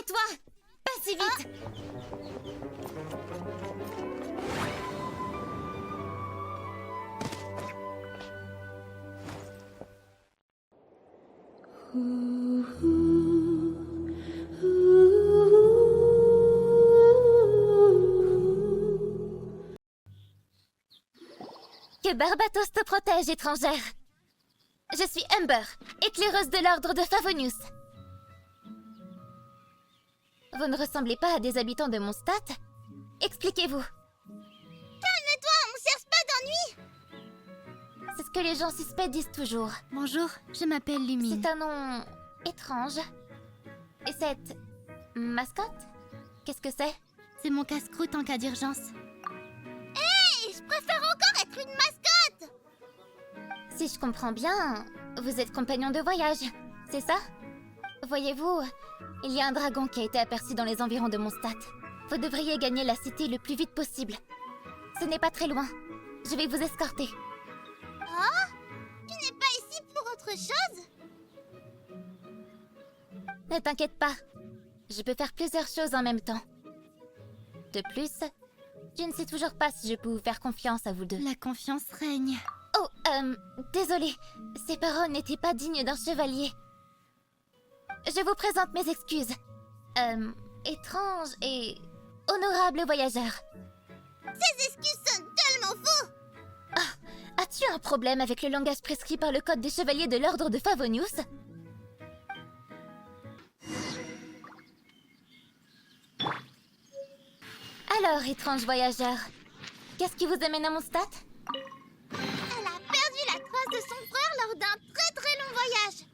Calme-toi! Pas si vite! Que Barbatos te protège, étrangère. Je suis Humber, éclaireuse de l'ordre de Favonius. Vous ne ressemblez pas à des habitants de Mondstadt? Expliquez-vous. Calme-toi, on cherche pas d'ennui. C'est ce que les gens suspects disent toujours. Bonjour, je m'appelle Lumine. C'est un nom étrange. Et cette mascotte? Qu'est-ce que c'est? C'est mon casse-croûte en cas d'urgence. Hé, je préfère encore être une mascotte. Si je comprends bien, vous êtes compagnon de voyage, c'est ça? Voyez-vous, il y a un dragon qui a été aperçu dans les environs de Mondstadt. Vous devriez gagner la cité le plus vite possible. Ce n'est pas très loin. Je vais vous escorter. Oh, tu n'es pas ici pour autre chose? Ne t'inquiète pas. Je peux faire plusieurs choses en même temps. De plus, je ne sais toujours pas si je peux vous faire confiance à vous deux. La confiance règne. Oh, désolée. Ces paroles n'étaient pas dignes d'un chevalier. Je vous présente mes excuses. Étrange et honorable voyageur. Ces excuses sonnent tellement faux. As-tu un problème avec le langage prescrit par le code des chevaliers de l'ordre de Favonius? Alors, étrange voyageur, qu'est-ce qui vous amène à Mondstadt? Elle a perdu la trace de son frère lors d'un très très long voyage.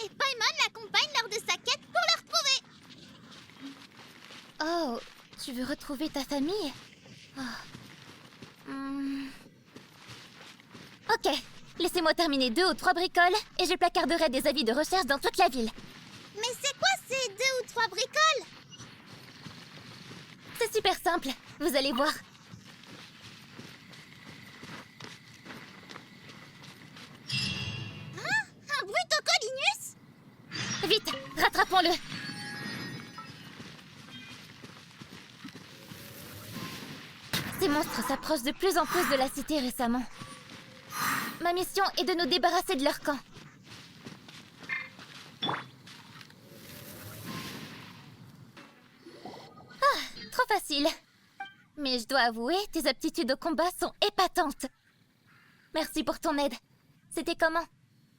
Et Paimon l'accompagne lors de sa quête pour le retrouver. Oh, tu veux retrouver ta famille? Ok, laissez-moi terminer 2 ou 3 bricoles et je placarderai des avis de recherche dans toute la ville. Mais c'est quoi ces 2 ou 3 bricoles? C'est super simple, vous allez voir. Hein? Un Brutocolinus? Vite, rattrapons-le. Ces monstres s'approchent de plus en plus de la cité récemment. Ma mission est de nous débarrasser de leur camp. Ah, trop facile. Mais je dois avouer, tes aptitudes au combat sont épatantes. Merci pour ton aide. C'était comment?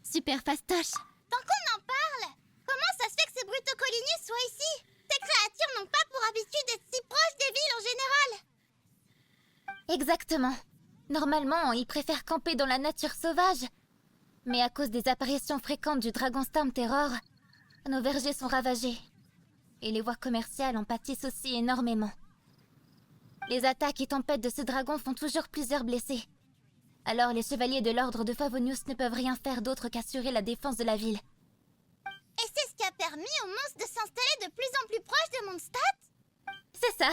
Super fastoche. Tant qu'on en parle, comment ça se fait que ces Brutocolinus soient ici? Ces créatures n'ont pas pour habitude d'être si proches des villes en général. Exactement. Normalement, ils préfèrent camper dans la nature sauvage. Mais à cause des apparitions fréquentes du dragon Storm Terror, nos vergers sont ravagés. Et les voies commerciales en pâtissent aussi énormément. Les attaques et tempêtes de ce dragon font toujours plusieurs blessés. Alors les chevaliers de l'ordre de Favonius ne peuvent rien faire d'autre qu'assurer la défense de la ville. Et c'est ce qui a permis aux monstres de s'installer de plus en plus proches de Mondstadt? C'est ça.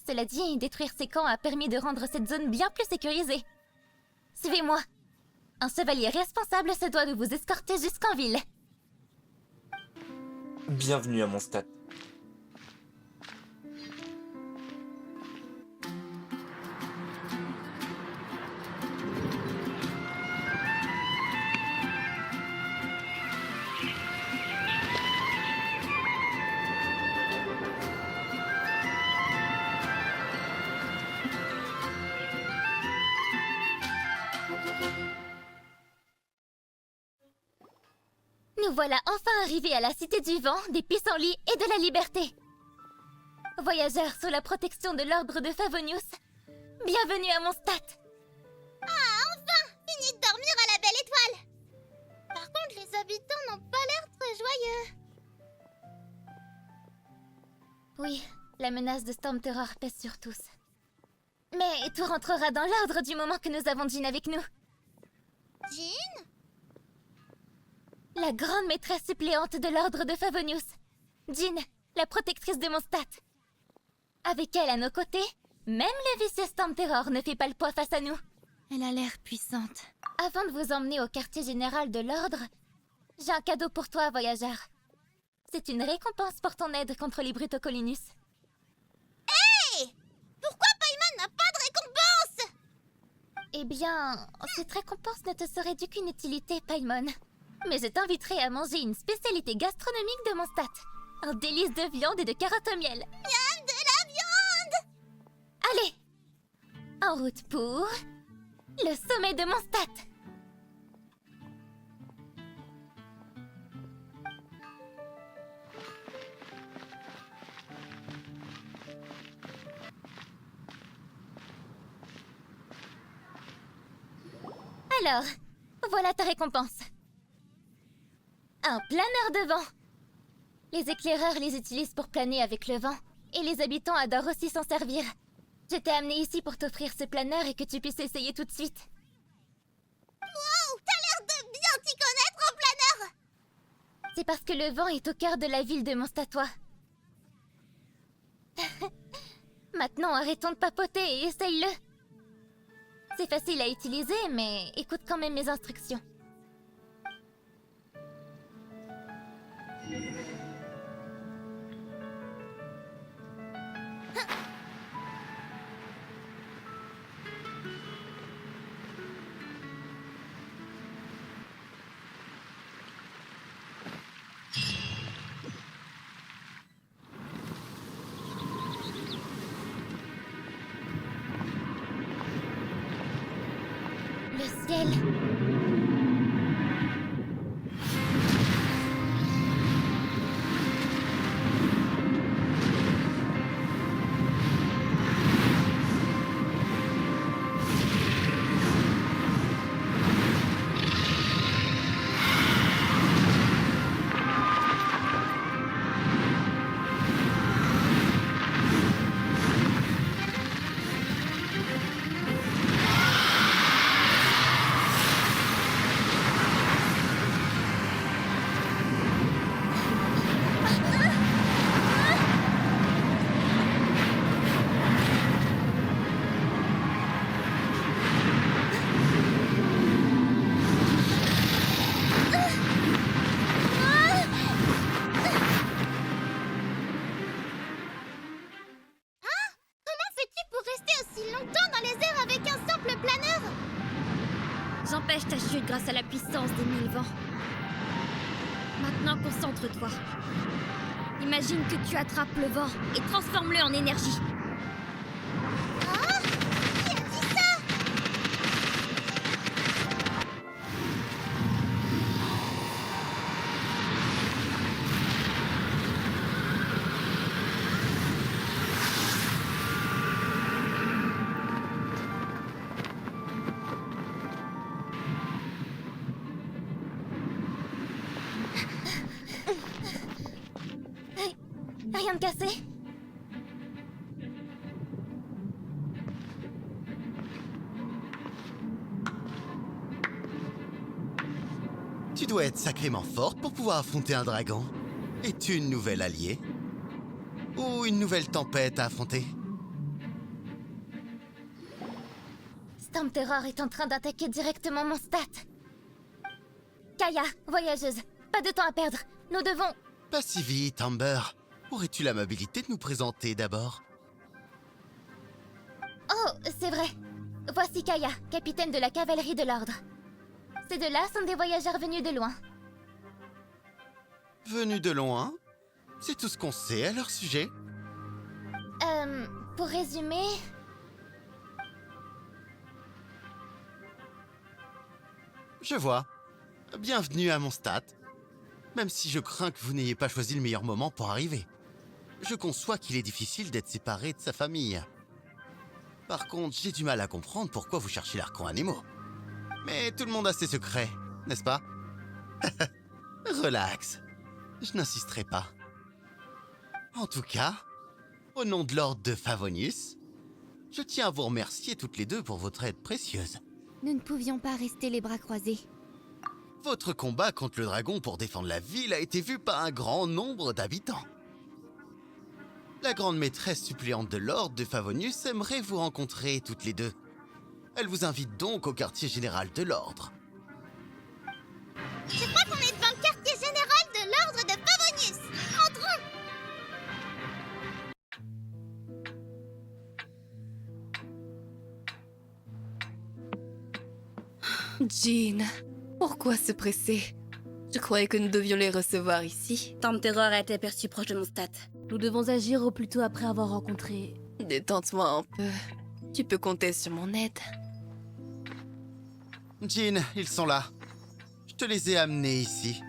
Cela dit, détruire ces camps a permis de rendre cette zone bien plus sécurisée. Suivez-moi. Un chevalier responsable se doit de vous escorter jusqu'en ville. Bienvenue à Mondstadt. Nous voilà enfin arrivés à la Cité du Vent, des Pissenlits et de la Liberté. Voyageurs sous la protection de l'ordre de Favonius, bienvenue à Mondstadt. Ah, enfin! Fini de dormir à la belle étoile! Par contre, les habitants n'ont pas l'air très joyeux. Oui, la menace de Storm Terror pèse sur tous. Mais tout rentrera dans l'ordre du moment que nous avons Jean avec nous. Jean? La grande maîtresse suppléante de l'ordre de Favonius. Jean, la protectrice de Mondstadt. Avec elle à nos côtés, même le vicieux Storm Terror ne fait pas le poids face à nous. Elle a l'air puissante. Avant de vous emmener au quartier général de l'ordre, j'ai un cadeau pour toi, voyageur. c'est une récompense pour ton aide contre les Brutocolinus. Hé! Pourquoi Paimon n'a pas de récompense? Eh bien, cette récompense ne te serait d'aucune utilité, Paimon. Mais je t'inviterai à manger une spécialité gastronomique de Mondstadt. Un délice de viande et de carottes au miel. Miam, de la viande! Allez! En route pour... le sommet de Mondstadt. Alors, voilà ta récompense. Un planeur de vent. Les éclaireurs les utilisent pour planer avec le vent, et les habitants adorent aussi s'en servir. Je t'ai amené ici pour t'offrir ce planeur et que tu puisses essayer tout de suite. Wow! T'as l'air de bien t'y connaître en planeur! C'est parce que le vent est au cœur de la ville de Mondstadtois. Maintenant, arrêtons de papoter et essaye-le. C'est facile à utiliser, mais écoute quand même mes instructions. Le ciel. Comment fais-tu pour rester aussi longtemps dans les airs avec un simple planeur? J'empêche ta chute grâce à la puissance des 1000 vents. Maintenant, concentre-toi. Imagine que tu attrapes le vent et transforme-le en énergie. Ah! Qui a dit ça? Rien de cassé? Tu dois être sacrément forte pour pouvoir affronter un dragon. Es-tu une nouvelle alliée? Ou une nouvelle tempête à affronter? Storm Terror est en train d'attaquer directement Mondstadt. Kaya, voyageuse, pas de temps à perdre. Nous devons... Pas si vite, Amber. Aurais-tu l'amabilité de nous présenter d'abord? Oh, c'est vrai. Voici Kaya, capitaine de la cavalerie de l'Ordre. Ces deux-là sont des voyageurs venus de loin. Venus de loin? C'est tout ce qu'on sait à leur sujet. Pour résumer... Je vois. Bienvenue à Mondstadt. Même si je crains que vous n'ayez pas choisi le meilleur moment pour arriver. Je conçois qu'il est difficile d'être séparé de sa famille. Par contre, j'ai du mal à comprendre pourquoi vous cherchez l'Archon Anemo. Mais tout le monde a ses secrets, n'est-ce pas? Relax. Je n'insisterai pas. En tout cas, au nom de l'Ordre de Favonius, je tiens à vous remercier toutes les deux pour votre aide précieuse. Nous ne pouvions pas rester les bras croisés. Votre combat contre le dragon pour défendre la ville a été vu par un grand nombre d'habitants. La grande maîtresse suppléante de l'Ordre de Favonius aimerait vous rencontrer toutes les deux. Elle vous invite donc au quartier général de l'Ordre. Je crois qu'on est devant le quartier général de l'Ordre de Favonius. Jean, pourquoi se presser? Je croyais que nous devions les recevoir ici. Tante Terror a été aperçue proche de Mondstadt. Nous devons agir au plus tôt après avoir rencontré... Détente-moi un peu. Tu peux compter sur mon aide. Jean, ils sont là. Je te les ai amenés ici.